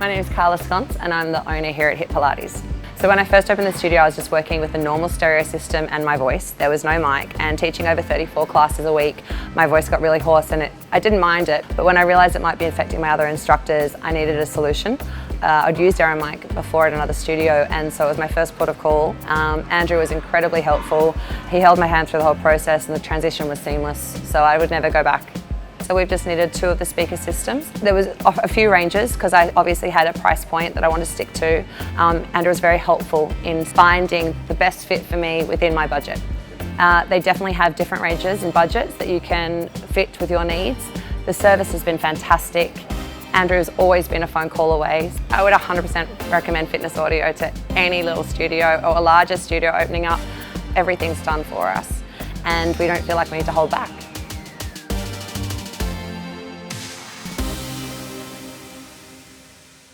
My name is Carla Sconce and I'm the owner here at HIIT Pilates. So when I first opened the studio, I was just working with a normal stereo system and my voice. There was no mic, and teaching over 34 classes a week, my voice got really hoarse and I didn't mind it, but when I realised it might be affecting my other instructors, I needed a solution. I'd used Aeromic before at another studio, and so it was my first port of call. Andrew was incredibly helpful. He held my hand through the whole process and the transition was seamless, so I would never go back. So we've just needed 2 of the speaker systems. There was a few ranges because I obviously had a price point that I wanted to stick to. Andrew was very helpful in finding the best fit for me within my budget. They definitely have different ranges and budgets that you can fit with your needs. The service has been fantastic. Andrew's always been a phone call away. I would 100% recommend Fitness Audio to any little studio or a larger studio opening up. Everything's done for us and we don't feel like we need to hold back.